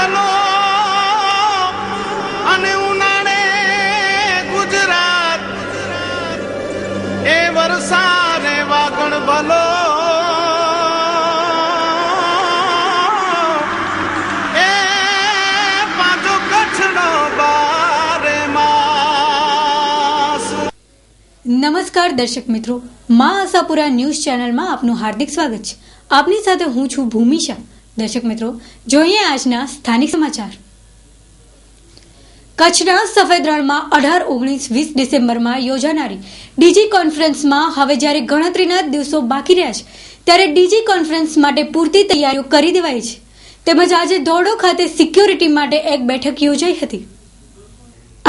ભલો અને ઉનાળે ગુજરાત એ વરસાદે વાગણ ભલો એ પાછો કચ્છનો બારે માસ। નમસ્કાર દર્શક મિત્રો, મા આશાપુરા ન્યૂઝ ચેનલમાં આપનું હાર્દિક સ્વાગત છે। આપની સાથે હું છું ભૂમિશા। દર્શક મિત્રો, જોઈએ આજના સ્થાનિક સમાચાર। કચ્છના સફેદ રણમાં 18, 19, 20 ડિસેમ્બરમાં યોજાનારી ડીજી કોન્ફરન્સમાં હવે જ્યારે ગણતરીના દિવસો બાકી રહ્યા છે ત્યારે ડીજી કોન્ફરન્સ માટે પૂરતી તૈયારીઓ કરી દેવાઈ છે। તેમજ આજે ધોરડો ખાતે સિક્યોરિટી માટે એક બેઠક યોજાઈ હતી।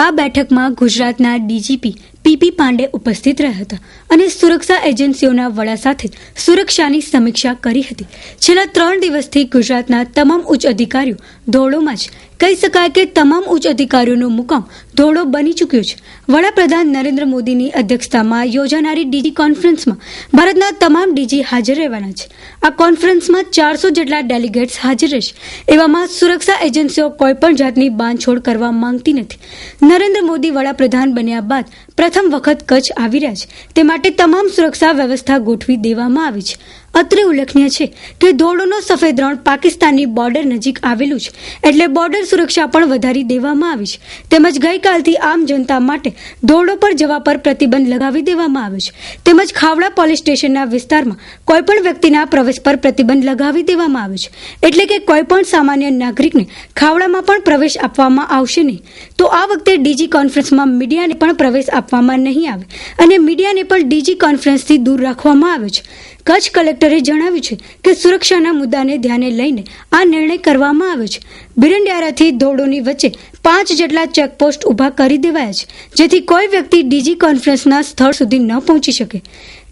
આ બેઠકમાં ગુજરાતના ડીજીપી પીપી પાંડે ઉપસ્થિત રહ્યા હતા અને સુરક્ષા એજન્સીઓના વડા સાથે સુરક્ષાની સમીક્ષા કરી હતી। છેલ્લા 3 દિવસથી ગુજરાતના તમામ ઉચ્ચ અધિકારીઓ ધોરડોમાં છે। કહી શકાય કે તમામ ઉચ્ચ અધિકારીઓનો મુકામ ધોરડો બની ચૂક્યો છે। વડાપ્રધાન નરેન્દ્ર મોદીની અધ્યક્ષતામાં યોજાનારી ડીજી કોન્ફરન્સમાં ભારતના તમામ ડીજી હાજર રહેવાના છે। આ કોન્ફરન્સમાં 400 જેટલા ડેલિગેટ્સ હાજર રહેશે। એવામાં સુરક્ષા એજન્સીઓ કોઈપણ જાતની બાંધછોડ કરવા માંગતી નથી। નરેન્દ્ર મોદી વડાપ્રધાન બન્યા બાદ પ્રથમ વખત કચ્છ આવી રહ્યા છે, તે માટે તમામ સુરક્ષા વ્યવસ્થા ગોઠવી દેવામાં આવી છે। અત્રે ઉલ્લેખનીય છે કે ધોરડોનો સફેદ રણ પાકિસ્તાનની બોર્ડર નજીક આવેલું છે, એટલે બોર્ડર સુરક્ષા પણ વધારી દેવામાં આવી છે। તેમજ ગઈકાલથી આમ જનતા માટે ધોરડો પર જવા પર પ્રતિબંધ લગાવી દેવામાં આવ્યો છે। તેમજ ખાવડા પોલીસ સ્ટેશનના વિસ્તારમાં કોઈપણ વ્યક્તિના પ્રવેશ પર પ્રતિબંધ લગાવી દેવામાં આવ્યો છે, એટલે કે કોઈપણ સામાન્ય નાગરિકને ખાવડામાં પણ પ્રવેશ આપવામાં આવશે નહીં। તો આ વખતે ડીજી કોન્ફરન્સમાં મીડિયાને પણ પ્રવેશ આપવામાં નહીં આવે અને મીડિયાને પણ ડીજી કોન્ફરન્સથી દૂર રાખવામાં આવ્યો છે। કચ્છ કલેક્ટરે જણાવ્યું છે કે સુરક્ષાના મુદ્દાને ધ્યાને લઈને આ નિર્ણય કરવામાં આવ્યો છે। બિરંડિયારાથી ધોરડોની વચ્ચે 5 જેટલા ચેકપોસ્ટ ઉભા કરી દેવાયા છે, જેથી કોઈ વ્યક્તિ ડીજી કોન્ફરન્સના સ્થળ સુધી ન પહોંચી શકે।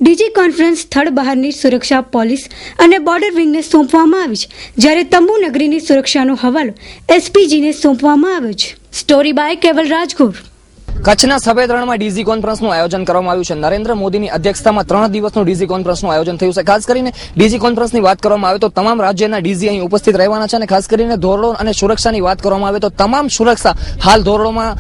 ડીજી કોન્ફરન્સ સ્થળ બહારની સુરક્ષા પોલીસ અને બોર્ડર વિંગને સોંપવામાં આવી છે, જ્યારે તંબુ નગરીની સુરક્ષાનો હવાલો એસપીજીને સોંપવામાં આવ્યો છે। સ્ટોરી બાય કેવલ રાજગોર। કચ્છના સફેદ રણમાં ડીજી કોન્ફરન્સનું આયોજન કરવામાં આવ્યું છે। નરેન્દ્ર મોદીની અધ્યક્ષતામાં 3 દિવસનું ડીજી કોન્ફરન્સનું આયોજન થયું છે। ખાસ કરીને ડીજી કોન્ફરન્સની વાત કરવામાં આવે તો તમામ રાજ્યના ડીજી અહીં ઉપસ્થિત રહેવાના છે અને ખાસ કરીને ધોરડો અને સુરક્ષાની વાત કરવામાં આવે તો તમામ સુરક્ષા હાલ ધોરડોમાં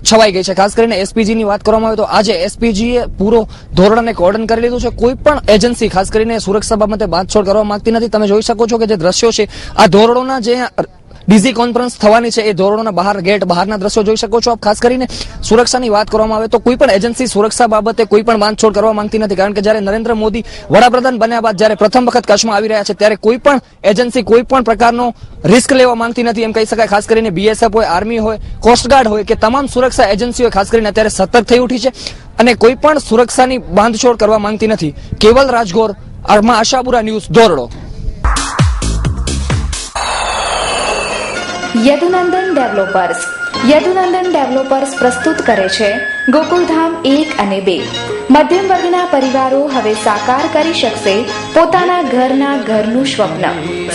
છવાઈ ગઈ છે। ખાસ કરીને એસપીજીની વાત કરવામાં આવે તો આજે એસપીજીએ પૂરો ધોરડોને કોર્ડન કરી લીધું છે। કોઈ પણ એજન્સી ખાસ કરીને સુરક્ષા બાબતે બાંધછોડ કરવા માંગતી નથી। તમે જોઈ શકો છો કે જે દ્રશ્યો છે આ ધોરડોના જે ડીજી કોન્ફરન્સ થવાની છે એ ધોરડોના બહાર ગેટ બહારના દ્રશ્યો જોઈ શકો છો આપ। ખાસ કરીને સુરક્ષાની વાત કરવામાં આવે તો કોઈ પણ એજન્સી સુરક્ષા બાબતે કોઈ પણ બાંધછોડ કરવા માંગતી નથી, કારણ કે જ્યારે નરેન્દ્ર મોદી વડાપ્રધાન બન્યા બાદ જ્યારે પ્રથમ વખત કચ્છમાં આવી રહ્યા છે ત્યારે કોઈ પણ એજન્સી કોઈ પણ પ્રકારનો રિસ્ક લેવા માંગતી નથી એમ કહી શકાય। ખાસ કરીને બીએસએફ હોય, આર્મી હોય, કોસ્ટગાર્ડ હોય કે તમામ સુરક્ષા એજન્સીઓ ખાસ કરીને અત્યારે સતર્ક થઈ ઉઠી છે અને કોઈ પણ સુરક્ષાની બાંધછોડ કરવા માંગતી નથી। કેવલ રાજગોર, મા આશાપુરા ન્યૂઝ, ધોરડો। યદુનંદન ડેવલપર્સ પ્રસ્તુત કરે છે ગોકુલધામ 1 અને 2। મધ્યમ વર્ગના પરિવારો હવે સાકાર કરી શકશે પોતાના ઘરનું સ્વપ્ન।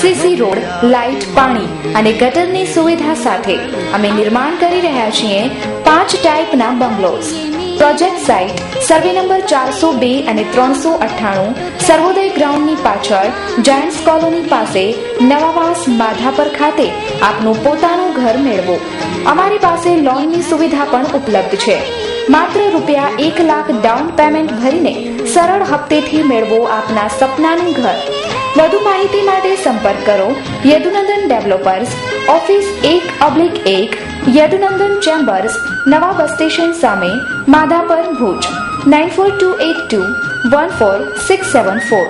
સીસી રોડ, લાઇટ, પાણી અને ગટરની સુવિધા સાથે અમે નિર્માણ કરી રહ્યા છીએ 5 ટાઈપના bungalows. Project site survey number 402 અને 398 સર્વોદય ગ્રાઉન્ડની પાછળ જાયન્ટ્સ કોલોની પાસે નવાવાસ માધાપર ખાતે આપનું પોતાનું ઘર મેળવો। અમારી પાસે લોનની સુવિધા પણ ઉપલબ્ધ છે। માત્ર ₹1 લાખ ડાઉન પેમેન્ટ ભરીને સરળ હપ્તેથી મેળવો આપના સપનાનું ઘર। વધુ માહિતી માટે સંપર્ક કરો Yadunandan developers, office 1/1, Yadunandan chambers, નવા બસ સ્ટેશન સામે, Madhapar, Bhuj. 9428214674।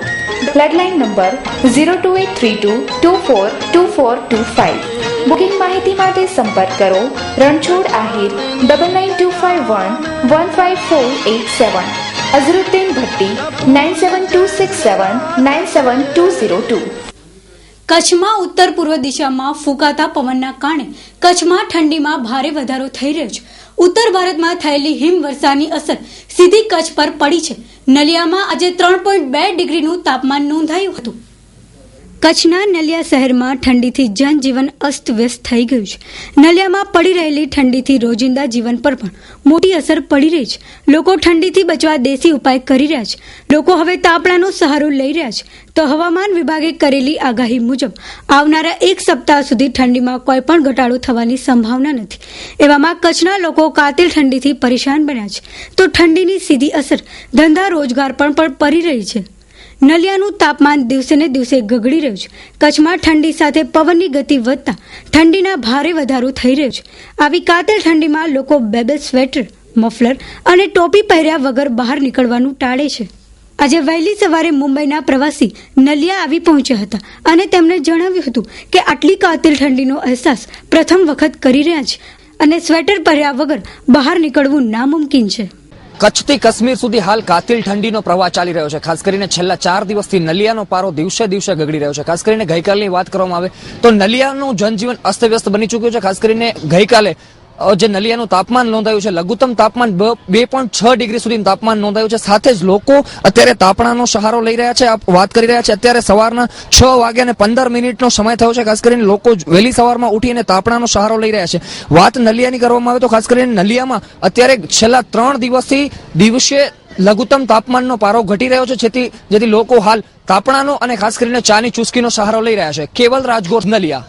Landline number 02832242425। Booking માહિતી માટે સંપર્ક કરો રણછોડ આહિર 9925115487, અઝરુદ્દીન ભટ્ટી 9726797202। કચ્છમાં ઉત્તર પૂર્વ દિશામાં ફૂંકાતા પવનના કારણે કચ્છમાં ઠંડીમાં ભારે વધારો થઈ રહ્યો છે। ઉત્તર ભારતમાં થયેલી હિમવર્ષાની અસર સીધી કચ્છ પર પડી છે। નલિયામાં આજે 3.2 ડિગ્રીનું તાપમાન નોંધાયું હતું। કચ્છના નલિયા શહેરમાં ઠંડીથી જનજીવન અસ્તવ્યસ્ત થઈ ગયું છે. નલિયામાં પડી રહેલી ઠંડીથી રોજિંદા જીવન પર પણ મોટી અસર પડી રહી છે. લોકો ઠંડીથી બચવા દેશી ઉપાય કરી રહ્યા છે. લોકો હવે તાપણાનો સહારો લઈ રહ્યા છે. તો હવામાન વિભાગે કરેલી આગાહી મુજબ આવનારા એક સપ્તાહ સુધી ઠંડીમાં કોઈ પણ ઘટાડો થવાની સંભાવના નથી. એવામાં કચ્છના લોકો કાતિલ ઠંડીથી પરેશાન બન્યા છે. તો ઠંડીની સીધી અસર ધંધા રોજગાર પર પણ પડી રહી છે. નલિયાનું તાપમાન દિવસે ને દિવસે ગગડી રહ્યું છે. કચ્છમાં ઠંડી સાથે પવનની ગતિ વધતા ઠંડીના ભારે વધારો થઈ રહ્યો છે. આવી કાતિલ ઠંડીમાં લોકો બે સ્વેટર, મફલર અને ટોપી પહેર્યા વગર બહાર નીકળવાનું ટાળે છે. આજે વહેલી સવારે મુંબઈના પ્રવાસી નલિયા આવી પહોંચ્યા હતા અને તેમણે જણાવ્યું હતું કે આટલી કાતિલ ઠંડીનો અહેસાસ પ્રથમ વખત કરી રહ્યા છે અને સ્વેટર પહેર્યા વગર બહાર નીકળવું નામુમકિન છે. કચ્છથી કાશ્મીર સુધી હાલ કાતિલ ઠંડીનો પ્રવાહ ચાલી રહ્યો છે. ખાસ કરીને છેલ્લા 4 દિવસથી નલિયાનો પારો દિવસે દિવસે ગગડી રહ્યો છે. ખાસ કરીને ગઈકાલની વાત કરવામાં આવે તો નલિયાનું જનજીવન અસ્તવ્યસ્ત બની ચૂક્યું છે. ખાસ કરીને ગઈકાલે જે નલિયાનું તાપમાન નોંધાયું છે, લઘુત્તમ તાપમાન 2.6 ડિગ્રી સુધીનું તાપમાન નોંધાયું છે. સાથે જ લોકો અત્યારે તાપણાનો સહારો લઈ રહ્યા છે. વાત કરી રહ્યા છે અત્યારે સવારના 6:15 સમય થયો છે. ખાસ કરીને લોકો વહેલી સવારમાં ઉઠીને તાપણાનો સહારો લઈ રહ્યા છે. વાત નલિયાની કરવામાં આવે તો ખાસ કરીને નલિયામાં અત્યારે છેલ્લા 3 દિવસથી દિવસે લઘુત્તમ તાપમાનનો પારો ઘટી રહ્યો છે, જેથી લોકો હાલ તાપણાનો અને ખાસ કરીને ચાની ચુસ્કીનો સહારો લઈ રહ્યા છે. Keval Rajgor, Naliya.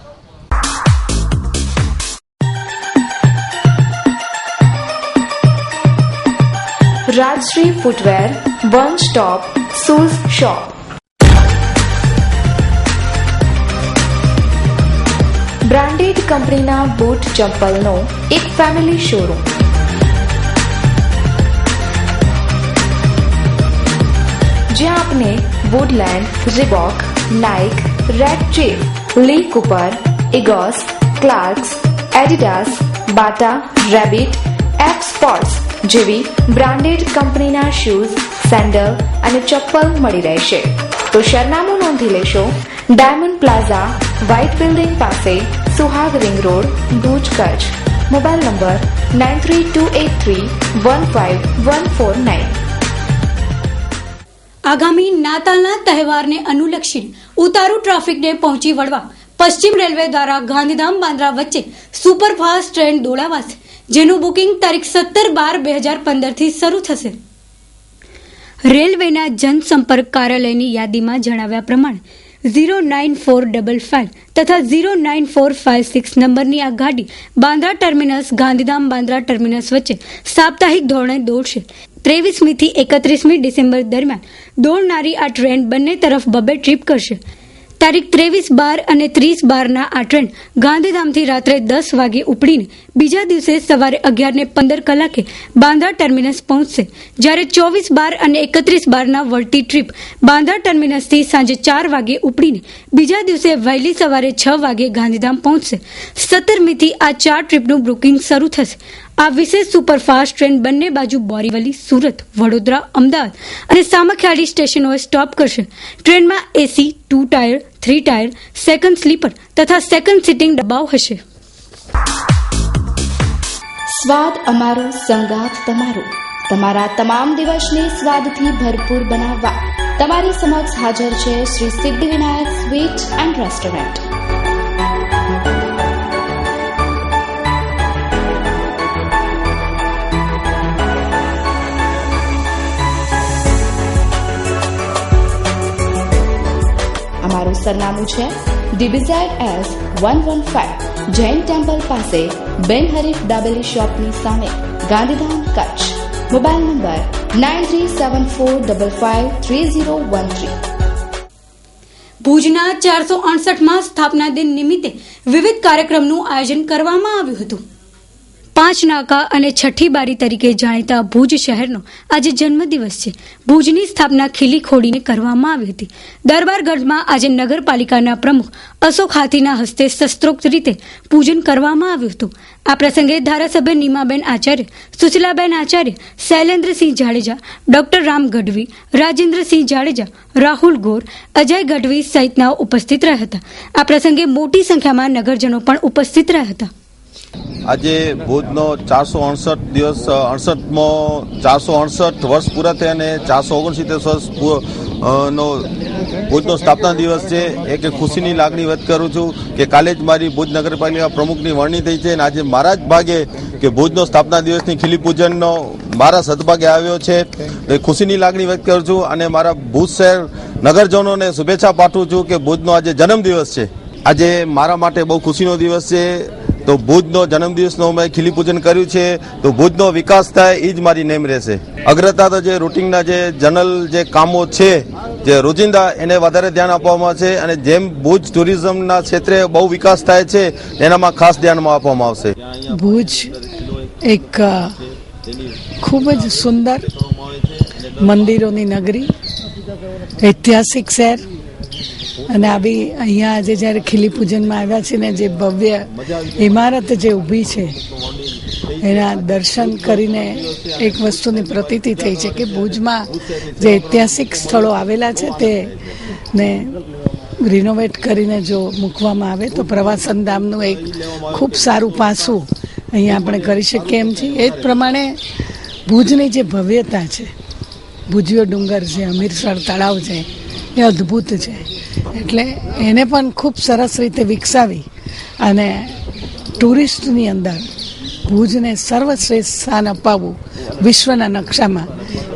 Rajshri footwear, one stop shoes shop. Branded કંપનીના બૂટ ચંપલનો એક ફેમિલી શોરૂમ. જ્યાં આપને Woodland, Reebok, Nike, Red Chief, Lee Cooper, ઇગોસ, ક્લાર્ક્સ, એડિડાસ, બાટા, રેબિટ, એફ સ્પોર્ટ્સ જેવી બ્રાન્ડેડ કંપનીના શૂઝ, સેન્ડલ અને ચપ્પલ મળી રહેશે. તો સરનામું નોંધી લેશો. ડાયમંડ પ્લાઝા, વ્હાઇટ બિલ્ડિંગ પાસે, Suhag ring road, Bhuj, Kutch. Mobile number 9328315149. આગામી નાતાલના તહેવારને અનુલક્ષીને ઉતારૂ ટ્રાફિકને પહોંચી વળવા પશ્ચિમ રેલવે દ્વારા ગાંધીધામ બાંદ્રા વચ્ચે સુપરફાસ્ટ ટ્રેન દોડાવાશે, જેનું બુકિંગ તારીખ 17/12/2015 થી શરૂ થશે. રેલવેના જનસંપર્ક કાર્યાલયની યાદીમાં જણાવ્યા પ્રમાણે 09455 તથા 09456 નંબરની આ ગાડી બાંદ્રા ટર્મિનસ ગાંધીધામ બાંદ્રા ટર્મિનસ વચ્ચે સાપ્તાહિક ધોરણે દોડશે. 23મી થી 31મી ડિસેમ્બર દરમિયાન દોડનારી આ ટ્રેન બંને તરફ 2 ટ્રીપ કરશે. તારીખ 23/12 અને 30/12ના આ ટ્રેન ગાંધીધામથી રાત્રે 10 વાગે ઉપડીને બીજા દિવસે સવારે 11:15 બાંદ્રા ટર્મિનસ પહોંચશે. જ્યારે 24/12 અને 31/12ના વળતી ટ્રીપ બાંદ્રા ટર્મિનસથી સાંજે 4 વાગે ઉપડીને બીજા દિવસે વહેલી સવારે 6 વાગે ગાંધીધામ પહોંચશે. 17મીથી આ 4 ટ્રીપનું બુકિંગ શરૂ થશે. આ વિશેષ સુપરફાસ્ટ ટ્રેન બંને બાજુ બોરીવલી, સુરત, વડોદરા, અમદાવાદ અને સામખિયાળી સ્ટેશનોએ સ્ટોપ કરશે. ટ્રેનમાં એસી, 2 ટાયર, 3 ટાયર, સેકન્ડ સ્લીપર તથા સેકન્ડ સિટિંગ ડબ્બાઓ હશે. સ્વાદ અમારો, સંગાત તમારો. તમારા તમામ દિવસને સ્વાદથી ભરપૂર બનાવવા તમારી સમક્ષ હાજર છે Shri Siddhivinayak sweet and restaurant. અમારું સરનામું છે DBZ-S 115 જૈન ટેમ્પલ પાસે, બેન હરીફ દાબેલી શોપની સામે, ગાંધીધામ, કચ્છ. Mobile number 9374553013. ભુજના 468માં સ્થાપના દિન નિમિત્તે વિવિધ કાર્યક્રમનું આયોજન કરવામાં આવ્યું હતું. 5 નાકા અને છઠ્ઠી બારી તરીકે જાણીતા ભુજ શહેરનો આજે જન્મદિવસ છે. ભુજની સ્થાપના ખીલી ખોડીને કરવામાં આવી હતી. દરબારગઢમાં આજે નગરપાલિકાના પ્રમુખ અશોક હાથીના હસ્તે શસ્ત્રોક્ત રીતે પૂજન કરવામાં આવ્યું હતું. આ પ્રસંગે ધારાસભ્ય નીમાબેન આચાર્ય, સુશીલાબેન આચાર્ય, શૈલેન્દ્રસિંહ જાડેજા, ડોક્ટર રામ ગઢવી, રાજેન્દ્રસિંહ જાડેજા, રાહુલ ગોર, અજય ગઢવી સહિતનાઓ ઉપસ્થિત રહ્યા હતા. આ પ્રસંગે મોટી સંખ્યામાં નગરજનો પણ ઉપસ્થિત રહ્યા હતા. આજે ભુજનો 468 દિવસ 468 વર્ષ પૂરા થયા અને 469 વર્ષ નો ભુજનો સ્થાપના દિવસ છે. એક ખુશીની લાગણી વ્યક્ત કરું છું કે કાલે જ મારી ભુજ નગરપાલિકા પ્રમુખની વરણી થઈ છે અને આજે મારા જ ભાગે કે ભુજનો સ્થાપના દિવસની ખીલી પૂજનનો મારા સદભાગે આવ્યો છે. ખુશીની લાગણી વ્યક્ત કરું છું અને મારા ભુજ શહેર નગરજનોને શુભેચ્છા પાઠવું છું કે ભુજનો આજે જન્મદિવસ છે. આજે મારા માટે બહુ ખુશીનો દિવસ છે. તો ભુજનો જન્મદિવસનો મેં ખીલી પૂજન કર્યું છે તો ભુજનો વિકાસ થાય એ જ મારી નેમ રહેશે. અગ્રતા તો જે રૂટિનના જે જનરલ જે કામો છે જે રોજિંદા એને વધારે ધ્યાન આપવામાં છે અને જેમ ભુજ ટુરિઝમના ક્ષેત્રે બહુ વિકાસ થાય છે એનામાં ખાસ ધ્યાનમાં આપવામાં આવશે. ભુજ એક ખૂબ જ સુંદર મંદિરોની નગરી, ઐતિહાસિક શહેર અને આવી અહીંયા આજે જ્યારે ખીલી પૂજનમાં આવ્યા છે ને જે ભવ્ય ઇમારત જે ઊભી છે એના દર્શન કરીને એક વસ્તુની પ્રતીતિ થઈ છે કે ભુજમાં જે ઐતિહાસિક સ્થળો આવેલા છે તેને રિનોવેટ કરીને જો મૂકવામાં આવે તો પ્રવાસન ધામનું એક ખૂબ સારું પાસું અહીંયા આપણે કરી શકીએ એમ છીએ. એ જ પ્રમાણે ભુજની જે ભવ્યતા છે, ભુજિયો ડુંગર છે, હમીરસર તળાવ છે, એ અદ્ભુત છે. એટલે એને પણ ખૂબ સરસ રીતે વિકસાવી અને ટુરિસ્ટની અંદર ભુજને સર્વશ્રેષ્ઠ સ્થાન અપાવવું વિશ્વના નકશામાં,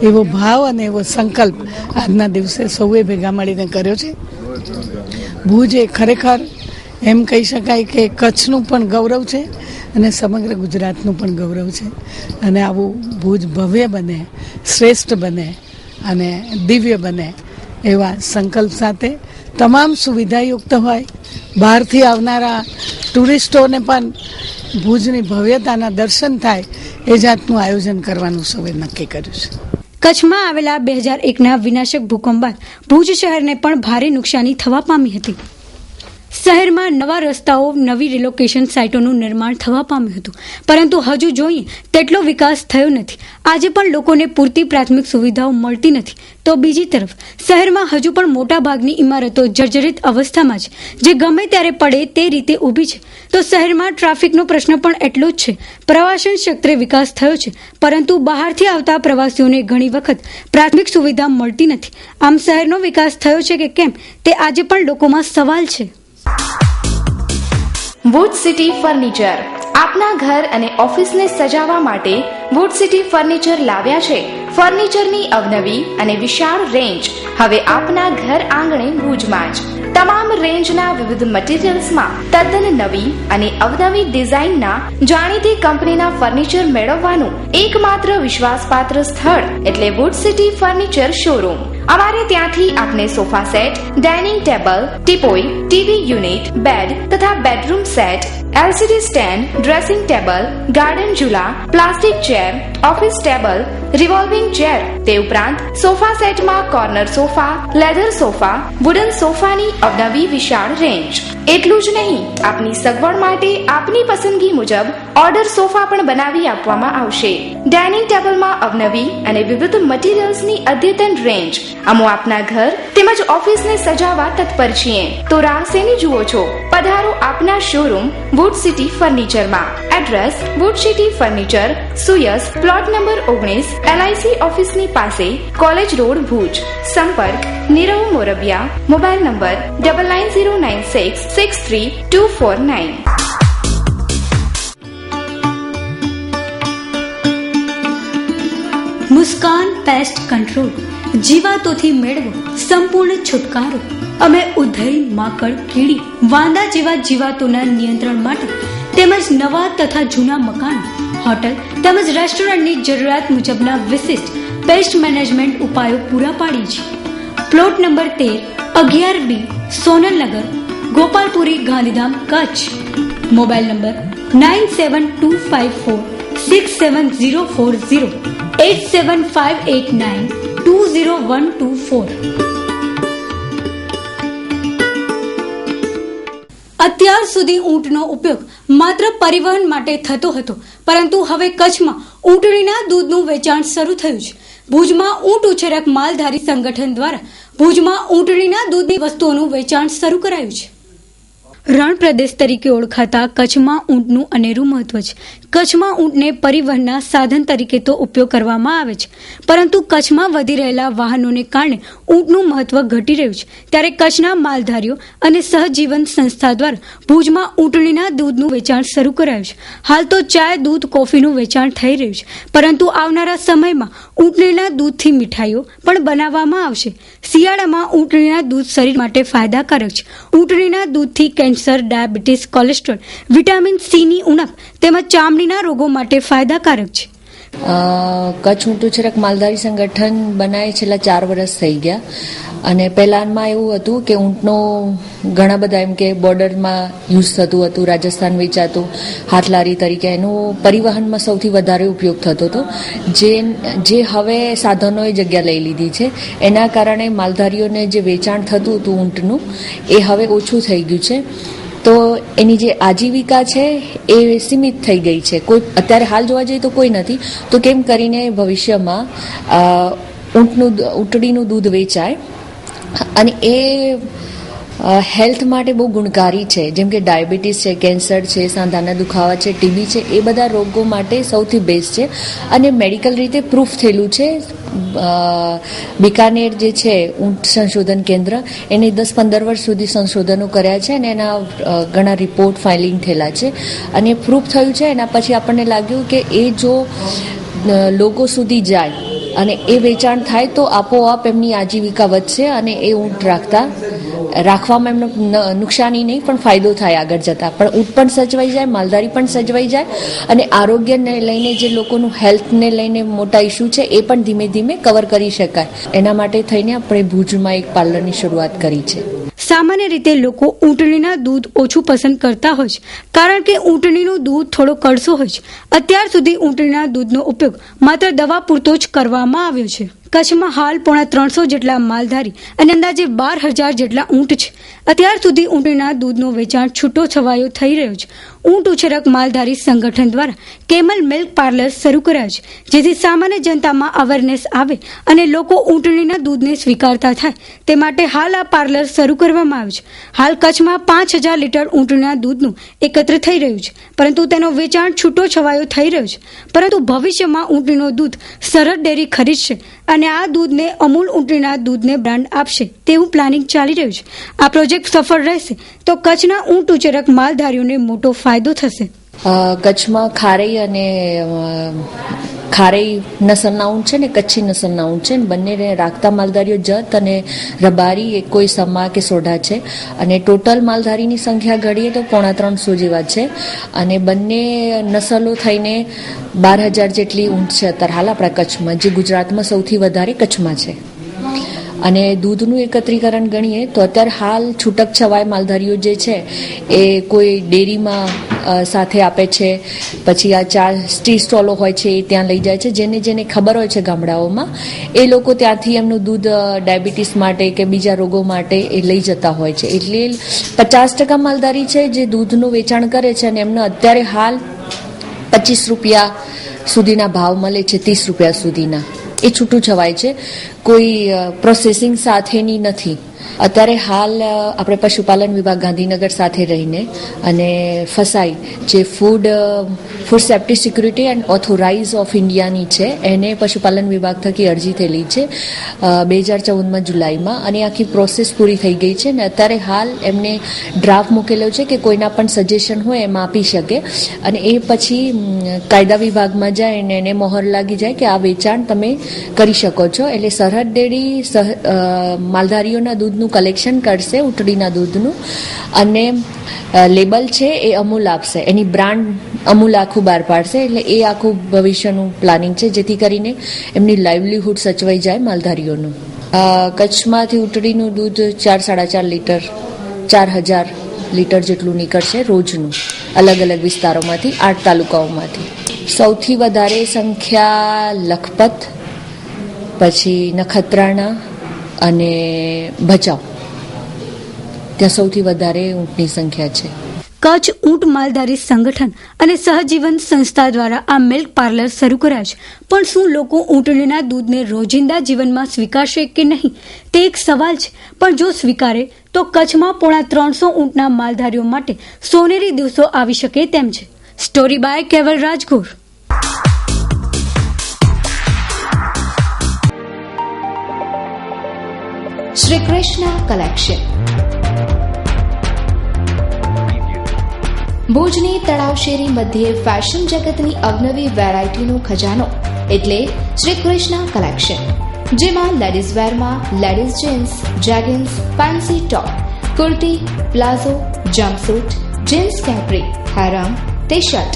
એવો ભાવ અને એવો સંકલ્પ આજના દિવસે સૌએ ભેગા મળીને કર્યો છે. ભુજ એ ખરેખર એમ કહી શકાય કે કચ્છનું પણ ગૌરવ છે અને સમગ્ર ગુજરાતનું પણ ગૌરવ છે. અને આવું ભુજ ભવ્ય બને, શ્રેષ્ઠ બને અને દિવ્ય બને એવા સંકલ્પ સાથે તમામ સુવિધાયુક્ત હોય, બહારથી આવનારા ટુરિસ્ટોને પણ ભુજની ભવ્યતાના દર્શન થાય એ જાતનું આયોજન કરવાનું સૌએ નક્કી કર્યું છે. કચ્છમાં આવેલા 2001ના વિનાશક ભૂકંપ બાદ ભુજ શહેરને પણ ભારે નુકસાની થવા પામી હતી. શહેરમાં નવા રસ્તાઓ, નવી રિલોકેશન સાઇટોનું નિર્માણ થવા પામ્યું હતું, પરંતુ હજુ જોઈએ તેટલો વિકાસ થયો નથી. આજે પણ લોકોને પૂરતી પ્રાથમિક સુવિધાઓ મળતી નથી. તો બીજી તરફ શહેરમાં હજુ પણ મોટા ભાગની ઇમારતો જર્જરિત અવસ્થામાં છે, જે ગમે ત્યારે પડે તે રીતે ઊભી છે. તો શહેરમાં ટ્રાફિકનો પ્રશ્ન પણ એટલો જ છે. પ્રવાસન ક્ષેત્રે વિકાસ થયો છે, પરંતુ બહારથી આવતા પ્રવાસીઓને ઘણી વખત પ્રાથમિક સુવિધા મળતી નથી. આમ શહેરનો વિકાસ થયો છે કે કેમ તે આજે પણ લોકોમાં સવાલ છે. વુડ સિટી ફર્નિચર આપના ઘર અને ઓફિસને સજાવવા માટે વુડ સિટી ફર્નિચર લાવ્યા છે ફર્નિચરની અવનવી અને વિશાળ રેન્જ. હવે આપના ઘર આંગણે ભુજમાં જ તમામ રેન્જના વિવિધ મટીરીયલ્સમાં તદ્દન નવી અને અવનવી ડિઝાઇનના જાણીતી કંપનીના ફર્નિચર મેળવવાનું એકમાત્ર વિશ્વાસપાત્ર સ્થળ એટલે વુડ સિટી ફર્નિચર શોરૂમ. અમારે ત્યાંથી આપને sofa set, dining table, teapoy, TV unit, bed તથા bedroom set, LCD stand, dressing table, garden ઝૂલા, plastic chair, office table, revolving chair, તે ઉપરાંત સોફા સેટમાં corner sofa, leather sofa, wooden સોફાની અવનવી વિશાળ રેન્જ. એટલું જ નહીં, આપની સગવડ માટે આપની પસંદગી મુજબ ઓર્ડર સોફા પણ બનાવી આપવામાં આવશે. ડાઇનિંગ ટેબલમાં અવનવી અને વિવિધ મટીરીયલ્સની અદ્યતન રેન્જ. અમો આપના ઘર તેમજ ઓફિસને સજાવવા તત્પર છીએ. તો રાહ શેની જુઓ છો? પધારો આપના શોરૂમ વુડ સિટી ફર્નિચરમાં. એડ્રેસ વુડ સિટી ફર્નિચર, સુયસ, પ્લોટ નંબર 19, LIC ઓફિસની પાસે, કોલેજ રોડ, ભુજ. સંપર્ક Nirav Morbiya. Mobile number 9909663249. Muskan pest control, જીવાતોથી મેળવો સંપૂર્ણ છુટકારો. અમે ઉધઈ, માકડ, કીડી, વાંદા જેવા જીવાતોના નિયંત્રણ માટે તેમજ નવા તથા જૂના મકાન, હોટલ તેમજ રેસ્ટોરન્ટની જરૂરિયાત મુજબના વિશિષ્ટ પેસ્ટ મેનેજમેન્ટ ઉપાયો પૂરા પાડીએ છીએ. Plot number 13, 11B, Sonalnagar, Gopalpuri, Gandhidham, Kutch. Mobile number 9725467040, 8758920124. અત્યાર સુધી ઊંટનો ઉપયોગ માત્ર પરિવહન માટે થતો હતો, પરંતુ હવે કચ્છમાં ઊંટણીના દૂધનું વેચાણ શરૂ થયું છે. ભુજમાં ઊંટ ઉછેરક માલધારી સંગઠન દ્વારા ભુજમાં ઊંટણીના દૂધની વસ્તુઓનું વેચાણ શરૂ કરાયું છે. રણ પ્રદેશ તરીકે ઓળખાતા કચ્છમાં ઊંટનું અનેરું મહત્વ છે. કચ્છમાં ઊંટને પરિવહનના સાધન તરીકે તો ઉપયોગ કરવામાં આવે છે, પરંતુ કચ્છમાં વધી રહેલા વાહનોને કારણે ઊંટનું મહત્વ ઘટી રહ્યું છે. ત્યારે કચ્છના માલધારીઓ અને સહજીવન સંસ્થા દ્વારા ભુજમાં ઊંટણીના દૂધનું વેચાણ શરૂ કરાયું છે. હાલ તો ચાય, દૂધ, કોફીનું વેચાણ થઈ રહ્યું છે, પરંતુ આવનારા સમયમાં ઊંટણીના દૂધથી મીઠાઈઓ પણ બનાવવામાં આવશે. શિયાળામાં ઊંટણીના દૂધ શરીર માટે ફાયદાકારક છે. ઊંટણીના દૂધથી કેન્સર, ડાયાબિટીસ, કોલેસ્ટ્રોલ, વિટામિન સીની ઉણપ તેમજ ચામડીના રોગો માટે ફાયદાકારક છે. કચ્છ ઊંટ ઉછેરક માલધારી સંગઠન બનાવે છેલ્લા 4 વર્ષ થઈ ગયા. અને પહેલામાં એવું હતું કે ઊંટનો ઘણા બધા એમ કે બોર્ડરમાં યુઝ થતું હતું, રાજસ્થાન વેચાતું, હાથલારી તરીકે એનો પરિવહનમાં સૌથી વધારે ઉપયોગ થતો હતો, જે હવે સાધનોએ જગ્યા લઈ લીધી છે. એના કારણે માલધારીઓને જે વેચાણ થતું હતું ઊંટનું એ હવે ઓછું થઈ ગયું છે. તો એની જે આજીવિકા છે એ સીમિત થઈ ગઈ છે. કોઈ અત્યારે હાલ જોવા જઈએ તો કોઈ નથી. તો કેમ કરીને ભવિષ્યમાં ઊંટડીનું દૂધ વેચાય અને એ હેલ્થ માટે બહુ ગુણકારી છે. જેમ કે ડાયાબિટીસ છે, કેન્સર છે, સાંધાના દુખાવા છે, ટીબી છે, એ બધા રોગો માટે સૌથી બેસ્ટ છે અને મેડિકલ રીતે પ્રૂફ થયેલું છે. બિકાનેર જે છે ઊંટ સંશોધન કેન્દ્ર, એને 10-15 વર્ષ સુધી સંશોધનો કર્યા છે અને એના ઘણા રિપોર્ટ ફાઇલિંગ થયેલા છે અને પ્રૂફ થયું છે. એના પછી આપણને લાગ્યું કે એ જો લોકો સુધી જાય અને એ વેચાણ થાય તો આપોઆપ એમની આજીવિકા વધશે અને એ ઊંટ રાખવામાં એમનો નુકસાની નહીં પણ ફાયદો થાય આગળ જતા. પણ ઊંટ પણ સચવાઈ જાય, માલધારી પણ સચવાઈ જાય અને આરોગ્યને લઈને જે લોકોનું હેલ્થને લઈને મોટા ઇસ્યુ છે એ પણ ધીમે ધીમે કવર કરી શકાય. એના માટે થઈને આપણે ભુજમાં એક પાર્લરની શરૂઆત કરી છે. સામાન્ય રીતે લોકો ઊંટણીના દૂધ ઓછું પસંદ કરતા હોય છે, કારણ કે ઊંટણીનું દૂધ થોડો કડસો હોય છે. અત્યાર સુધી ઊંટણીના દૂધનો ઉપયોગ માત્ર દવા પૂરતો જ કરવામાં આવ્યો છે. કચ્છમાં હાલ પોણા 300 જેટલા માલધારી અને અંદાજે 12,000 જેટલા ઊંટ છે. અત્યાર સુધી ઊંટણીના દૂધનો વેચાણ છૂટો છવાયો થઈ રહ્યો છે. ઊંટ ઉછેરક માલધારી સંગઠન દ્વારા કેમલ મિલ્ક પાર્લર શરૂ કરાયું છે, જેથી સામાન્ય જનતામાં અવેરનેસ આવે અને લોકો ઊંટણીના દૂધને સ્વીકારતા થાય તે માટે હાલ આ પાર્લર શરૂ કરવામાં આવ્યું છે. હાલ કચ્છમાં 5,000 લીટર ઊંટણીના દૂધનું એકત્ર થઈ રહ્યું છે, પરંતુ તેનો વેચાણ છૂટો છવાયો થઈ રહ્યો છે. પરંતુ ભવિષ્યમાં ઊંટણીનું દૂધ સરહદ ડેરી ખરીદશે અને આ દૂધને અમૂલ ઊંટણીના દૂધને બ્રાન્ડ આપશે તેવું પ્લાનિંગ ચાલી રહ્યું છે. આ પ્રોજેક્ટ સફળ રહેશે તો કચ્છના ઊંટ ઉછેરક માલધારીઓને મોટો ફાયદો થશે. કચ્છમાં ખારેઈ નસલના ઊંટ છે ને કચ્છી નસલના ઊંટ છે, બંને રાખતા માલધારીઓ જત અને રબારી એક કોઈ સમા કે સોઢા છે અને ટોટલ માલધારીની સંખ્યા ગણીએ તો પોણા 300 જેવા છે અને બંને નસલો થઈને 12,000 જેટલી ઊંટ છે અત્યારે હાલ આપણા કચ્છમાં, જે ગુજરાતમાં સૌથી વધારે કચ્છમાં છે. અને દૂધનું એકત્રીકરણ ગણીએ તો અત્યારે હાલ છૂટક છવાય માલધારીઓ જે છે એ કોઈ ડેરીમાં સાથે આપે છે, પછી આ ટી સ્ટોલો હોય છે એ ત્યાં લઈ જાય છે. જેને ખબર હોય છે ગામડાઓમાં એ લોકો ત્યાંથી એમનું દૂધ ડાયાબિટીસ માટે કે બીજા રોગો માટે એ લઈ જતા હોય છે. એટલે 50% માલધારી છે જે દૂધનું વેચાણ કરે છે અને એમને અત્યારે હાલ 25 રૂપિયા સુધીના ભાવ મળે છે, 30 રૂપિયા સુધીના. એ છૂટું છવાય છે, કોઈ પ્રોસેસિંગ સાથેની નથી. અત્યારે હાલ આપણે પશુપાલન વિભાગ ગાંધીનગર સાથે રહીને અને ફસાઈ જે food safety security and authorise of ઇન્ડિયાની છે એને પશુપાલન વિભાગ થકી અરજી થયેલી છે 2014માં જુલાઈમાં અને આખી પ્રોસેસ પૂરી થઈ ગઈ છે ને અત્યારે હાલ એમને ડ્રાફ્ટ મૂકેલો છે કે કોઈના પણ સજેશન હોય એમાં આપી શકે અને એ પછી કાયદા વિભાગમાં જાય અને એને મોહર લાગી જાય કે આ વેચાણ તમે કરી શકો છો. એટલે સરહદ ડેરી માલધારીઓના દૂધનું કલેક્શન કરશે, ઊંટડીના દૂધનું, અને લેબલ છે એ અમૂલ આપશે, એની બ્રાન્ડ અમૂલ આખું બહાર પાડશે. એટલે એ આખું ભવિષ્યનું પ્લાનિંગ છે જેથી કરીને એમની લાઇવલીહુડ સચવાઈ જાય માલધારીઓનું. કચ્છમાંથી ઊંટડીનું દૂધ 4-4.5 લીટર 4,000 લીટર જેટલું નીકળશે રોજનું, અલગ અલગ વિસ્તારોમાંથી, 8 તાલુકાઓમાંથી. સૌથી વધારે સંખ્યા લખપત, પછી નખત્રાણા અને ભચાઉ, ત્યાં સૌથી વધારે ઊંટની સંખ્યા છે. કચ્છ ઊંટ માલધારી સંગઠન અને સહજીવન સંસ્થા દ્વારા આ મિલ્ક પાર્લર શરૂ કરાયા છે. પણ શું લોકો ઊંટના દૂધને રોજિંદા જીવનમાં સ્વીકારશે કે નહીં તે એક સવાલ છે. પણ જો સ્વીકારે તો કચ્છમાં પોણા 300 ઊંટના માલધારીઓ માટે સોનેરી દિવસો આવી શકે તેમ છે. સ્ટોરી બાય કેવલ રાજગોર. શ્રી કૃષ્ણ કલેક્શન ભુજની તળાવ શેરી મધ્યે ફેશન જગતની અવનવી વેરાયટીનો ખજાનો એટલે શ્રી કૃષ્ણ કલેક્શન, જેમાં લેડીઝ વેરમાં ladies jeans, jeggings, fancy top, kurti, palazzo, jumpsuit, jeans capri, harem, T shirt,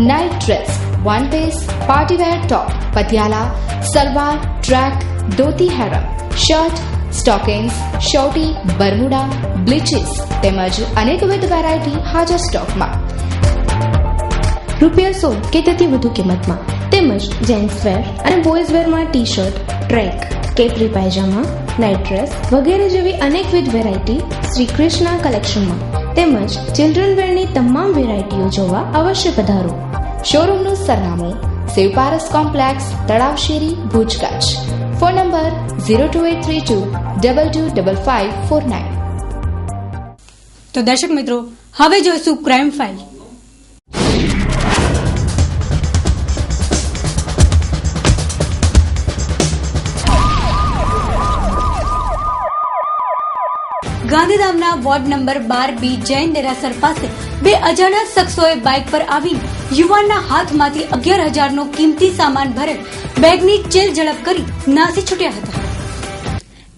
night dress, one piece, partywear top, Patiala, salwar, track, dhoti harem, shirt, stockings, shorty, Bermuda, બ્લીચીસ તેમજ અનેકવિધ વેરાયટી હાજર સ્ટોકમાં. ₹100 કે તેથી વધુ કિંમતમાં તેમજ જેન્ટ્સ વેર અને બોયઝ વેરમાં T shirt, track, capri pyjama, night dress વગેરે જેવી અનેકવિધ વેરાયટી શ્રી કૃષ્ણ કલેક્શનમાં તેમજ ચિલ્ડ્રન વેરની તમામ વેરાયટીઓ જોવા અવશ્ય પધારો. શોરૂમનું સરનામું શિવપારસ કોમ્પ્લેક્સ, તળાવ શેરી, ભુજ, કચ્છ. Phone number 02832225549. તો દર્શક મિત્રો, હવે જોઈશું ક્રાઇમ ફાઇલ. ગાંધીધામના વોર્ડ નંબર 12B જૈન દેરાસર પાસે બે અજાણ્યા શખ્સોએ બાઇક પર આવીને યુવાનના હાથમાંથી 11,000 નો કિંમતી સામાન ભરેલ બેગની ચેલ ઝડપ કરી નાસી છૂટ્યા હતા.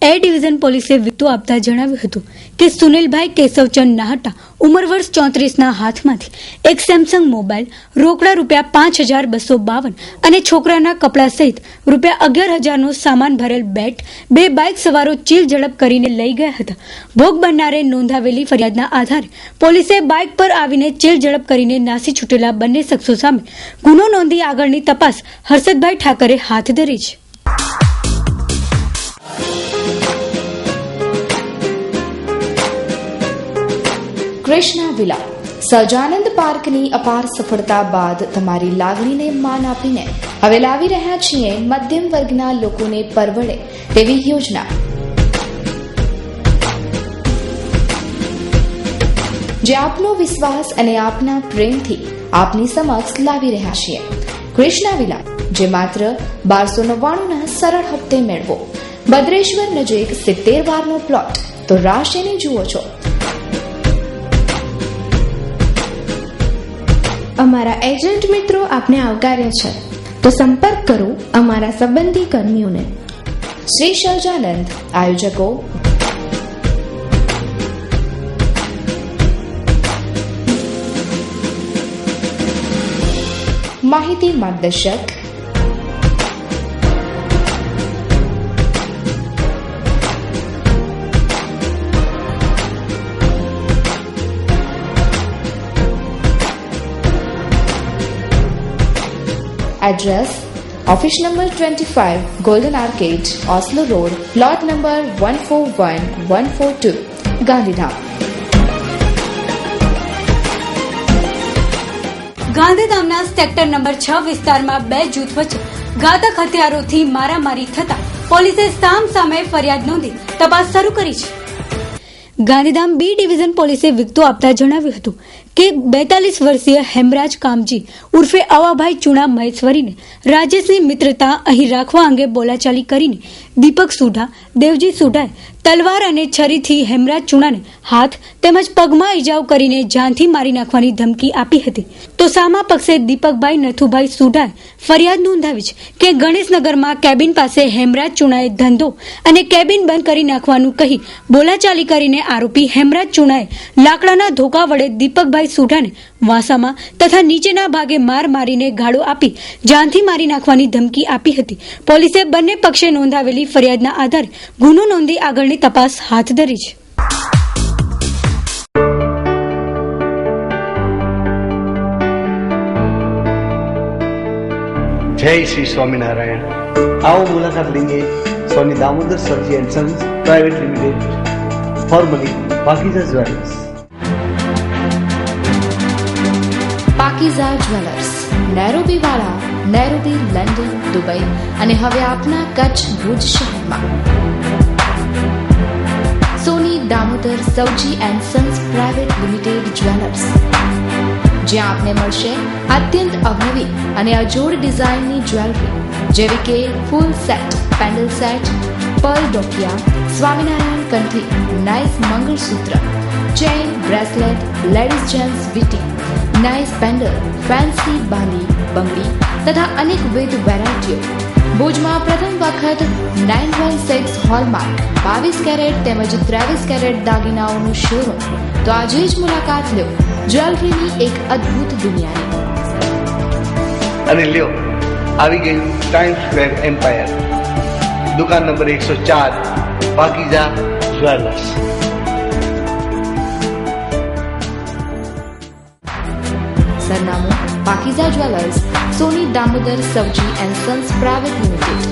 એ ડિવિઝન પોલીસે વિગતો આપતા જણાવ્યું હતું કે સુનિલભાઈ કેશવચંદ નાહટા, ઉંમર વર્ષ 34 ના હાથમાંથી એક સેમસંગ મોબાઈલ, રોકડા ₹5,252 અને છોકરાના કપડા સહિત ₹11,000 નો સામાન ભરેલ બેટ બે બાઇક સવારો ચીલ ઝડપ કરીને લઈ ગયા હતા. ભોગ બનનારે નોંધાવેલી ફરિયાદના આધારે પોલીસે બાઇક પર આવીને ચીલ ઝડપ કરીને નાસી છૂટેલા બંને શખ્સો સામે ગુનો નોંધી આગળની તપાસ હર્ષદભાઈ ઠાકરે હાથ ધરી છે. કૃષ્ણા વિલા સહજાનંદ પાર્કની અપાર સફળતા બાદ તમારી લાગણીને માન આપીને હવે લાવી રહ્યા છીએ મધ્યમ વર્ગના લોકોને પરવડે તેવી યોજના. જે આપનો વિશ્વાસ અને આપના પ્રેમથી આપની સમક્ષ લાવી રહ્યા છીએ. કૃષ્ણા વિલા, જે માત્ર 1299 ના સરળ હપ્તે મેળવો. ભદ્રેશ્વર નજીક 70 વારનો પ્લોટ. તો રાહ શેની જુઓ છો? અમારા એજન્ટ મિત્રો આપને આવકાર્ય છે, તો સંપર્ક કરો અમારા સંબંધી કર્મીઓને. શ્રી સહજાનંદ, આયોજકો માહિતી માર્ગદર્શક address office number 25 golden arcade, Oslo road, plot number 141-142, Gandhidham. ગાંધીધામના સેક્ટર નંબર 6 વિસ્તારમાં બે જૂથ વચ્ચે ઘાતક હથિયારોથી મારામારી થતા પોલીસે સામે ફરિયાદ નોંધી તપાસ શરૂ કરી છે. ગાંધીધામ બી ડિવિઝન પોલીસે વિગતો આપતા જણાવ્યું હતું કે 42 વર્ષીય હેમરાજ કામજી ઉર્ફે અવાભાઈ ચુણા મહેશ્વરીને રાજેશની મિત્રતા અહીં રાખવા અંગે બોલાચાલી કરીને દીપક સુઢા, દેવજી સુઢાએ તલવાર અને છરીથી હેમરાજ ચુણાને હાથ તેમજ પગમાં ઈજાઓ કરીને જાનથી મારી નાખવાની ધમકી આપી હતી. તો સામા પક્ષે દીપકભાઈ નથુભાઈ સુઢાએ ફરિયાદ નોંધાવી છે કે ગણેશનગરમાં કેબિન પાસે હેમરાજ ચુણાએ ધંધો અને કેબિન બંધ કરી નાખવાનું કહી બોલાચાલી કરીને આરોપી હેમરાજ ચુણાએ લાકડાના ધોકા વડે દીપકભાઈ સુઢાને વાસામાં તથા નીચેના ભાગે માર મારીને ગાળો આપી જાનથી મારી નાખવાની ધમકી આપી હતી. પોલીસે બંને પક્ષે નોંધાવેલી ફરિયાદના આધારે ગુનો નોંધી આગળની તપાસ હાથ ધરી છે. જય શ્રી સ્વામિનારાયણ. આવો મુલાકાત લઈએ Swami Damodar Sarji and sons private limited, formerly Pakiza jewellers. Pakiza jewellers, Nairobi વાળા, નૈરોબી, લંડન, દુબઈ અને હવે આપના કચ્છ ભુજ શહેરમાં. Soni Damodar Savji and sons private limited jewellers, જ્યાં આપને મળશે અત્યંત અવનવી અને અજોડ ડિઝાઇનની જ્વેલરી જેવી કે full set, pendant set, pearl ડોકિયા, સ્વામિનારાયણ કંઠી, nice mangalsutra, chain, bracelet, ladies gents વીટી, નાઇસ પેન્ડલ, ફેન્સી બાલી, બંગડી તથા અનેકવિધ વેરાયટીઓ. ભુજમાં પ્રથમ વખત 916 હોલમાર્ક 22 કેરેટ તેમજ 23 કેરેટ દાગીનાઓનું શોરૂમ. તો આજે જ મુલાકાત લો જ્વેલરીની એક અદ્ભુત દુનિયાની. અને લ્યો આવી ગયું ટાઈમ સ્ક્વેર એમ્પાયર, દુકાન નંબર 104, પાકીઝા જ્વેલર્સ. સરનામું Pakiza jewellers, Soni Damodar Savji and sons private limited,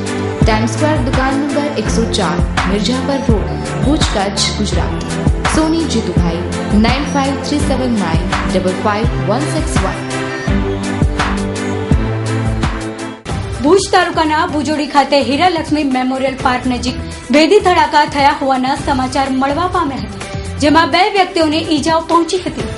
Time Square, દુકાન નંબર 104, મિર્જાપર રોડ, ભુજ, કચ્છ, ગુજરાત. સોની જીતુભાઈ 9537955161. ભુજ તાલુકાના ભુજોડી ખાતે હીરાલક્ષ્મી મેમોરિયલ પાર્ક નજીક ભેદી ધડાકા થયા હોવાના સમાચાર મળવા પામ્યા હતા, જેમાં 2 વ્યક્તિઓને ઈજાઓ પહોંચી હતી.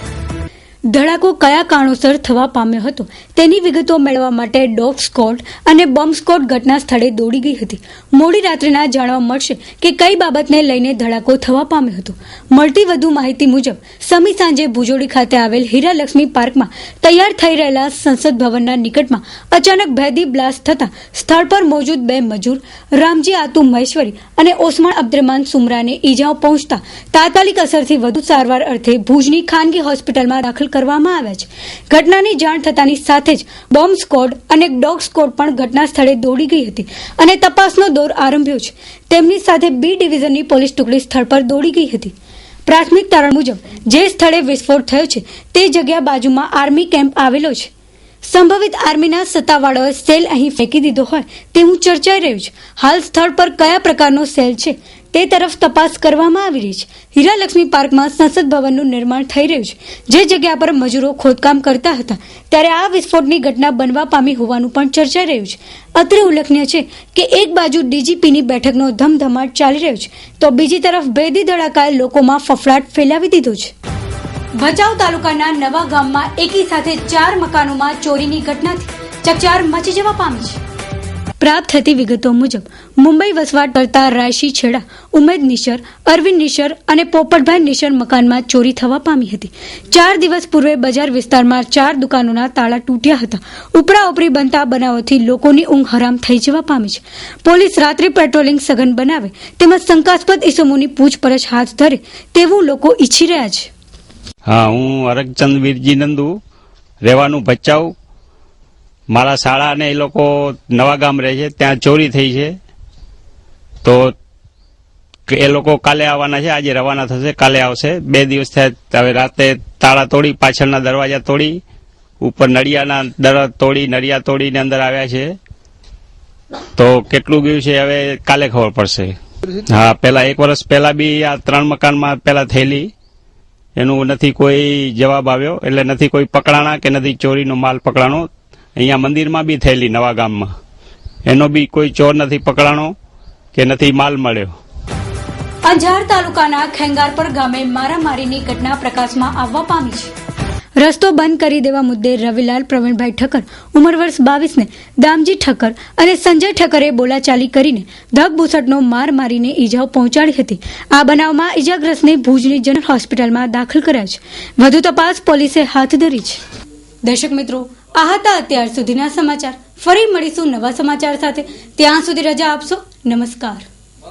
ધડાકો કયા કારણોસર થવા પામ્યો હતો તેની વિગતો મેળવવા માટે ડોગ સ્ક્વોડ અને બોમ્બ સ્ક્વોડ ઘટના સ્થળે દોડી ગઈ હતી. મોડી રાત્રિના જાણવા મળશે કે કઈ બાબતને લઈને ધડાકો થવા પામ્યો હતો. મળતી વધુ માહિતી મુજબ સમી સાંજે ભુજોડી ખાતે આવેલ હીરાલક્ષ્મી પાર્કમાં તૈયાર થઈ રહેલા સંસદ ભવનના નિકટમાં અચાનક ભેદી બ્લાસ્ટ થતા સ્થળ પર મોજૂદ 2 મજૂર રામજી આતુ મહેશ્વરી અને ઓસમાણ અબ્દુરમાન સુમરાને ઈજાઓ પહોંચતા તાત્કાલિક અસરથી વધુ સારવાર અર્થે ભુજની ખાનગી હોસ્પિટલમાં દાખલ કરવામાં આવ્યા છે. ઘટનાની જાણ થતાની સાથે જ બોમ્બ સ્ક્વોડ અને ડોગ સ્ક્વોડ પણ ઘટના સ્થળે દોડી ગઈ હતી અને તપાસનો દોર આરંભ્યો છે. તેમની સાથે બી ડિવિઝનની પોલીસ ટુકડી સ્થળ પર દોડી ગઈ હતી. પ્રાથમિક તારણ મુજબ જે સ્થળે વિસ્ફોટ થયો છે તે જગ્યા બાજુમાં આર્મી કેમ્પ આવેલો છે. સંભવિત આર્મીના સત્તાવાળાઓએ સેલ અહીં ફેંકી દીધો હોય તેવું ચર્ચાઈ રહ્યું છે. હાલ સ્થળ પર કયા પ્રકારનો સેલ છે તે તરફ તપાસ કરવામાં આવી રહી છે. હીરાલક્ષ્મી પાર્કમાં સંસદ ભવનનું નિર્માણ થઈ રહ્યું છે, જે જગ્યા પર મજૂરો ખોદકામ કરતા હતા ત્યારે આ વિસ્ફોટની ઘટના બનવા પામી હોવાનું પણ ચર્ચાઈ રહ્યું છે. અત્રે ઉલ્લેખનીય છે કે એક બાજુ ડીજીપીની બેઠકનો ધમધમાટ ચાલી રહ્યો છે તો બીજી તરફ ભેદી ધડાકાએ લોકોમાં ફફડાટ ફેલાવી દીધો છે. ભચાઉ તાલુકાના નવા ગામમાં એકી સાથે 4 મકાનોમાં ચોરીની ઘટનાથી ચકચાર મચી જવા પામી છે. પ્રાપ્ત થતી વિગતો મુજબ મુંબઈ વસવાટ કરતા રાયશી છેડા, ઉમેદ નિશર, અરવિંદ નિશર અને પોપટભાઈ નિશર મકાનમાં ચોરી થવા પામી હતી. 4 દિવસ પૂર્વે બજાર વિસ્તારમાં 4 દુકાનોના તાળા તૂટ્યા હતા. ઉપરાઉપરી બનતા બનાવોથી લોકોની ઊંઘ હરામ થઈ જવા પામી છે. પોલીસ રાત્રિ પેટ્રોલિંગ સઘન બનાવે તેમજ શંકાસ્પદ ઇસમોની પૂછપરછ હાથ ધરે તેવું લોકો ઈચ્છી રહ્યા છે. હા, હું અરગચંદ વીરજી નંદુ, રહેવાનું ભચાઉ. મારા શાળા અને એ લોકો નવા ગામ રહે છે, ત્યાં ચોરી થઈ છે. તો એ લોકો કાલે આવવાના છે, આજે રવાના થશે, કાલે આવશે. 2 દિવસ થયા. હવે રાતે તાળા તોડી, પાછળના દરવાજા તોડી, ઉપર નળિયાના દર તોડી, નળિયા તોડીને અંદર આવ્યા છે. તો કેટલું ગયું છે હવે કાલે ખબર પડશે. હા, પેલા 1 વર્ષ પહેલા બી આ 3 મકાનમાં પેલા થયેલી, એનું નથી કોઈ જવાબ આવ્યો, એટલે નથી કોઈ પકડાણા કે નથી ચોરીનો માલ પકડાણો. અહીંયા મંદિરમાં બી થયેલી નવા ગામમાં, એનો બી કોઈ ચોર નથી પકડાણો કે નથી માલ મળ્યો. અંજાર તાલુકાના ખેંગારપર ગામે મારામારીની ઘટના પ્રકાશમાં આવવા પામી છે. રસ્તો બંધ કરી દેવા મુદ્દે રવિલાલ પ્રવીણભાઈ ઠક્કર ઉંમર વર્ષ 22 ને દામજી ઠક્કર અને સંજય ઠક્કરે બોલાચાલી કરીને ધગબુસટનો માર મારીને ઈજાઓ પહોંચાડી હતી. આ બનાવમાં ઈજાગ્રસ્તને ભુજની જનરલ હોસ્પિટલમાં દાખલ કર્યા છે. વધુ તપાસ પોલીસે હાથ ધરી છે. દર્શક મિત્રો, આ હતા અત્યાર સુધીના સમાચાર. ફરી મળીશું નવા સમાચાર સાથે. ત્યાં સુધી રજા આપશો. નમસ્કાર.